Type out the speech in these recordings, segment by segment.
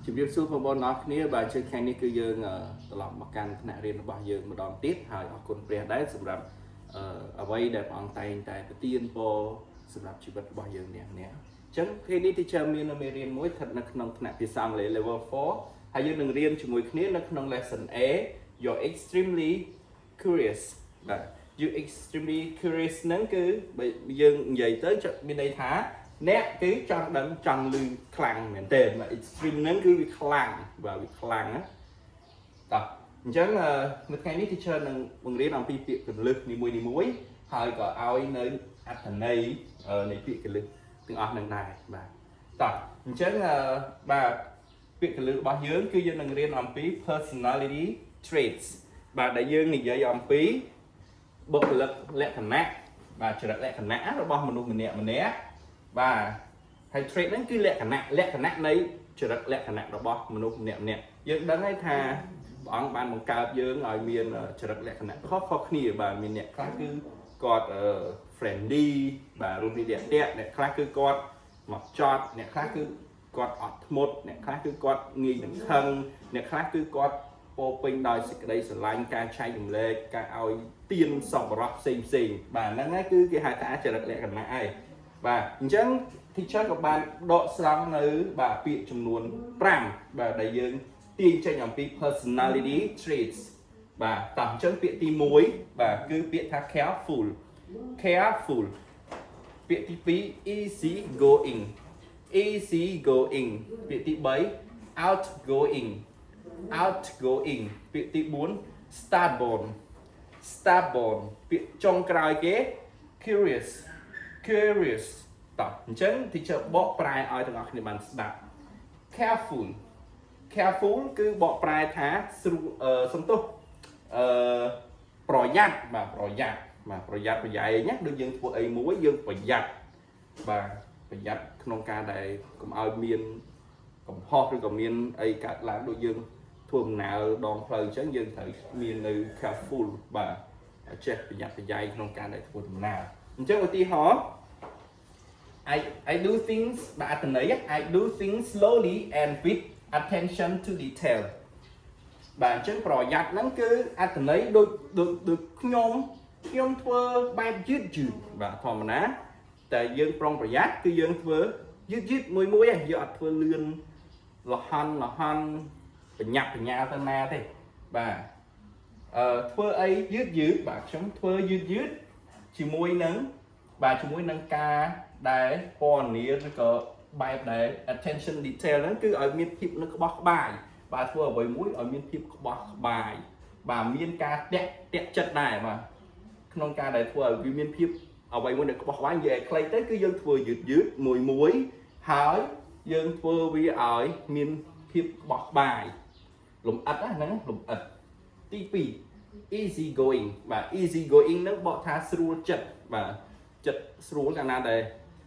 ជំរាបសួរបងប្អូនអរគ្នាបាទជើងថ្ងៃនេះគឺយើងត្រឡប់មកកាន់ថ្នាក់រៀនរបស់យើងម្ដងទៀតហើយអរគុណព្រះដែរសម្រាប់អ្វីដែលព្រះអង្គតែងតែប្រទានពរសម្រាប់ជីវិតរបស់យើងអ្នកអញ្ចឹងថ្ងៃនេះ teacher មានមេរៀនមួយស្ថិតនៅក្នុងថ្នាក់ភាសាអង់គ្លេស level 4ហើយយើងនឹងរៀនជាមួយគ្នានៅក្នុង lesson A you're extremely curious បាទ you extremely curious ហ្នឹងគឺយើងនិយាយទៅមានន័យថាអ្នកគឺចង់ដឹងចង់ឮខ្លាំងមែនទេ extreme ហ្នឹងគឺវាខ្លាំងបាទវាខ្លាំងណាតោះអញ្ចឹងនៅថ្ងៃនេះ teacher នឹងបង្រៀនអំពីពាក្យកលឹះនីមួយៗហើយក៏ឲ្យនៅអត្ថន័យនៃពាក្យកលឹះទាំងអស់នឹងដែរបាទតោះអញ្ចឹងបាទពាក្យកលឹះរបស់យើងគឺយើងនឹងរៀនអំពី personality traits បាទដែលយើងនិយាយអំពីបុគ្គលិកលក្ខណៈបាទចរិតលក្ខណៈរបស់មនុស្សម្នាក់បាទហើយ trait ហ្នឹងគឺលក្ខណៈនៃចរិតលក្ខណៈរបស់មនុស្សម្នាក់យើងដឹងហើយថាព្រះអង្គបានបង្កើតយើងឲ្យមានចរិតលក្ខណៈខុសគ្នាបាទមានអ្នកខ្លះគឺគាត់ friendly បាទរួមគ្នារាក់ទាក់អ្នកខ្លះគឺគាត់មកចត់អ្នកខ្លះគឺគាត់អត់ធ្មត់អ្នកខ្លះគឺគាត់ងាយនឹងខឹងអ្នកខ្លះគឺគាត់ពោពេញដោយសេចក្តីស្រឡាញ់ការចែករំលែកការឲ្យទានសប្បុរសផ្សេងបាទហ្នឹងហើយគឺគេហៅថាចរិតលក្ខណៈហើយបាទអញ្ចឹង teacher ក៏បានដកស្រង់នៅបាទពាក្យចំនួន5បាទដែលយើងទាញចេញអំពី personality traits បាទតោះអញ្ចឹងពាក្យទី1បាទគឺពាក្យថា careful ពាក្យទី2 easy going ពាក្យទី3 outgoing ពាក្យទី4 stubborn ពាក្យចុងក្រោយគេ curious តោះអញ្ចឹង teacher បកប្រែឲ្យទាំងអស់គ្នាបានស្ដាប់ careful គឺបកប្រែថាសំទោសប្រយ័ត្នប្រយ័ត្នប្រយែងណាដូចយើងធ្វើអីមួយយើងប្រយ័ត្នបាទប្រយ័ត្នក្នុងការដែលកុំឲ្យមានកំហុសឬក៏មានអីកើតឡើងដូចយើងធ្វើដំណើរដងផ្លូវអញ្ចឹងយើងត្រូវមាននៅ careful បាទចេះប្រយ័ត្នប្រយែងក្នុងការដែលធ្វើដំណើរអញ្ចឹងឧទាហរណ៍ I do things បាទអត្ថន័យ I do things slowly and with attention to detail បាទអញ្ចឹងប្រយ័ត្នហ្នឹងគឺអត្ថន័យដូចខ្ញុំធ្វើបែបយឺតបាទធម្មតាតែយើងប្រុងប្រយ័ត្នគឺយើងធ្វើយឺតមួយឯងយើងអត់ធ្វើលឿនលហន់បញ្ញាប់បញ្ញាទៅណាទេបាទធ្វើអីយឺតបាទខ្ញុំធ្វើយឺតជាមួយនឹងការដែលពណ៌នាឬក៏បែបដែល attention detail ហ្នឹងគឺឲ្យមានភាពនៅក្បោះក្បាយបាទធ្វើអ្វីមួយឲ្យមានភាពក្បោះក្បាយបាទមានការតាក់ចិត្តដែរបាទក្នុងការដែលធ្វើឲ្យវាមានភាពអ្វីមួយដែលក្បោះក្បាយនិយាយឲ្យខ្លីទៅគឺយើងធ្វើយឺតមួយហើយយើងធ្វើវាឲ្យមានភាពក្បោះក្បាយលំអិតហ្នឹងលំអិតទី2 easy going បាទ easy going ហ្នឹងបកថាស្រួលចិត្តបាទចិត្តស្រួលកាលណាដែល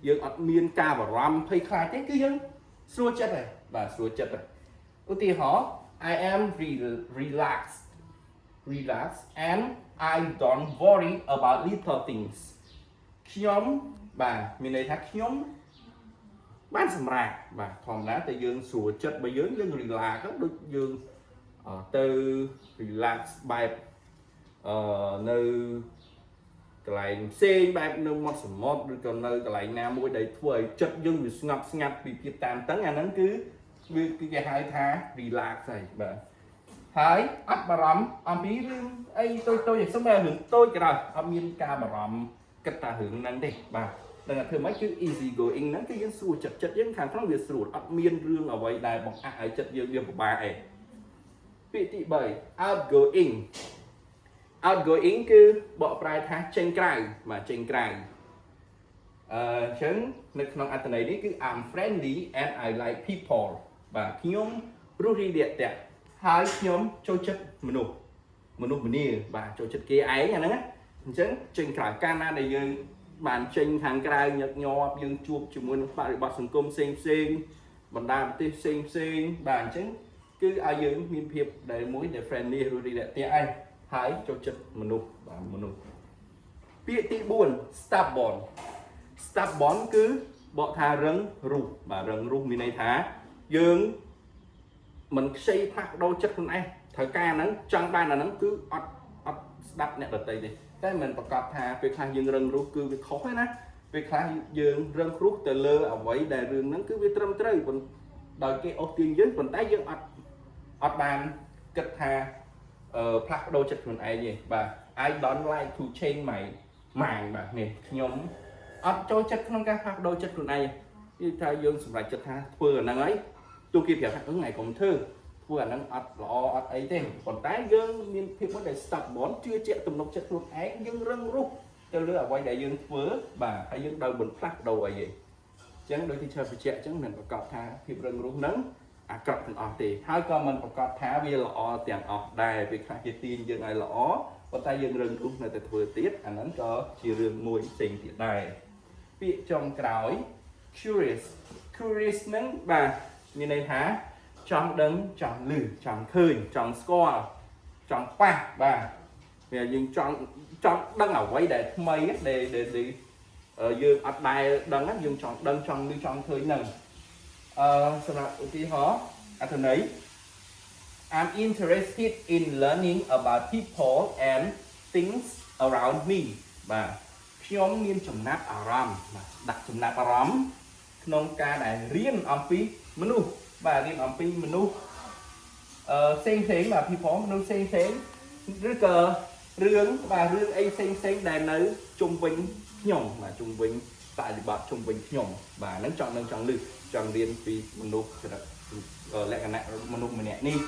យើងអត់មានការបារម្ភភ័យខ្លាចទេគឺយើងស្រួលចិត្តហើយបាទស្រួលចិត្តហើយឧទាហរណ៍ I am relaxed and I don't worry about little things ខ្ញុំបាទមានន័យថាខ្ញុំបានសម្រាប់បាទធម្មតាតែយើងស្រួលចិត្តបើយើង relax ដូចយើងទៅ relax បែបនៅកន្លែងផ្សេងបែបនៅមាត់សមុទ្រឬក៏នៅកន្លែងណាមួយដែលធ្វើឲ្យចិត្តយើងវាស្ងប់ស្ងាត់ពីភាពតានតឹងអាហ្នឹងគឺវាគេហៅថា relax ហើយបាទហើយអត់បារម្ភអំពីរឿងអីតូចៗយ៉ាងសំបីរឿងតូចក៏ដោយអត់មានការបារម្ភគិតតែរឿងហ្នឹងទេបាទតែធ្វើម៉េចគឺ easy going ហ្នឹងគឺយើងស្រួលចិត្តយើងខាងក្នុងវាស្រួលអត់មានរឿងអ្វីដែលបង្អាក់ឲ្យចិត្តយើងវាពិបាកអីពាក្យទី3 outgoing គឺបកប្រែថាចេញក្រៅបាទចេញក្រៅអញ្ចឹងនៅក្នុងអត្ថន័យនេះគឺ I'm friendly and I like people បាទខ្ញុំរួសរាយរាក់ទាក់ហើយខ្ញុំចូលចិត្តមនុស្សម្នាបាទចូលចិត្តគេឯងអាហ្នឹងអញ្ចឹងចេញក្រៅកាលណាដែលយើងបានចេញខាងក្រៅញឹកញាប់យើងជួបជាមួយនឹងបរិបទសង្គមផ្សេងបណ្ដាប្រទេសផ្សេងបាទអញ្ចឹងគឺឲ្យយើងមានភាពដែលមួយដែល friendly រួសរាយរាក់ទាក់ឯងហើយចូលចិត្តមនុស្សពាក្យទី4 stubborn គឺបកថារឹងរូសបាទរឹងរូសមានន័យថាយើង mình xây phát đôi chất luôn ấy thời ca nắng trong ban là nắng cứ đắp nè đợt tây đi cái mìnhประกอบថាពេលខ្លះយើងរឹងរូសគឺវាខុសណាពេលខ្លះយើងរឹងរូសទៅលើអ្វីដែលរឿងហ្នឹងគឺវាត្រឹមត្រូវដោយគេអូសទាញយើងប៉ុន្តែយើងអត់បានគិតថាផ្លាស់ប្ដូរចិត្តខ្លួនឯងទេបាទ I don't like to change my mind បាទនេះខ្ញុំអត់ចូលចិត្តក្នុងការផ្លាស់ប្ដូរចិត្តខ្លួនឯងគឺថាយើងសម្រេចចិត្តថាធ្វើអាហ្នឹងហើយទោះគេប្រាប់ថាថ្ងៃកុំធ្វើអាហ្នឹងអត់ល្អអត់អីទេប៉ុន្តែយើងមានភាពមួយដែល stubborn ជឿជាក់ទំនុកចិត្តខ្លួនឯងយើងរឹងរូសទៅលើអ្វីដែលយើងធ្វើបាទហើយយើងដោយមិនផ្លាស់ប្ដូរអីទេអញ្ចឹងដូចទីច្រើនបញ្ជាក់អញ្ចឹងមិនប្រកបថាភាពរឹងរូសហ្នឹងអាក្រក់ទាំងអស់ទេហើយក៏មិនប្រកបថាវាល្អទាំងអស់ដែរពេលខ្លះគេទាញយើងឲ្យល្អប៉ុន្តែយើងរឹងរូសនៅតែធ្វើទៀតអាហ្នឹងក៏ជារឿងមួយផ្សេងទៀតដែរពាក្យចុងក្រោយ curious ហ្នឹងបាទមានន័យថាចង់ដឹងចង់ឮចង់ឃើញចង់ស្គាល់ចង់ប៉ះបាទវាយើងចង់ដឹងអ្វីដែលថ្មីដែលយើងអត់ដែលដឹងយើងចង់ដឹងចង់ឮចង់ឃើញហ្នឹងសម្រាប់ឧទាហរណ៍អត្ថន័យ I'm interested in learning about people and things around me បាទខ្ញុំមានចំណាប់អារម្មណ៍បាទដាក់ចំណាប់អារម្មណ៍ក្នុងការដែលរៀនអំពីមនុស្សបាទរៀនអំពីមនុស្សផ្សេងបាទ people មនុស្សផ្សេងឬក៏រឿងបាទរឿងអីផ្សេងដែលនៅជុំវិញខ្ញុំបាទជុំវិញបរិបទជុំវិញខ្ញុំបាទហ្នឹងចង់នឹងចង់លឺចង់រៀនពីមនុស្សលក្ខណៈមនុស្សម្នាក់នេះ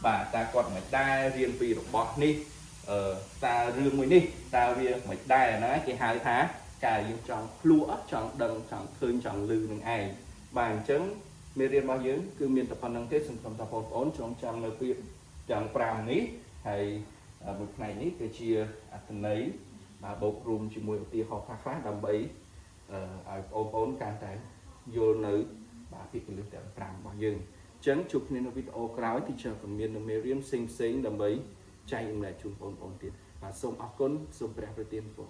បាទតើគាត់មិនដែររៀនពីរបស់នេះតើរឿងមួយនេះតើវាមិនដែរណាគេហៅថាការយើងចង់ភ្លក់ចង់ដឹងចង់ឃើញចង់លឺនឹងឯងបាទអញ្ចឹងមេរៀនរបស់យើងគឺមានតែប៉ុណ្្នឹងទេសូមថាបងប្អូនចងចាំនៅពាក្យទាំង5នេះហើយមួយផ្នែកនេះគឺជាអត្ថន័យបាទបូករួមជាមួយឧទាហរណ៍ខ្លះដើម្បីឲ្យបងប្អូនកាន់តែយល់នៅបាទពាក្យគន្លឹះទាំង5របស់យើងអញ្ចឹងជួបគ្នានៅវីដេអូក្រោយទីជើក៏មាននៅមេរៀនផ្សេងដើម្បីចែករំលែកជូនបងប្អូនទៀតបាទសូមអរគុណសូមព្រះប្រទានពរ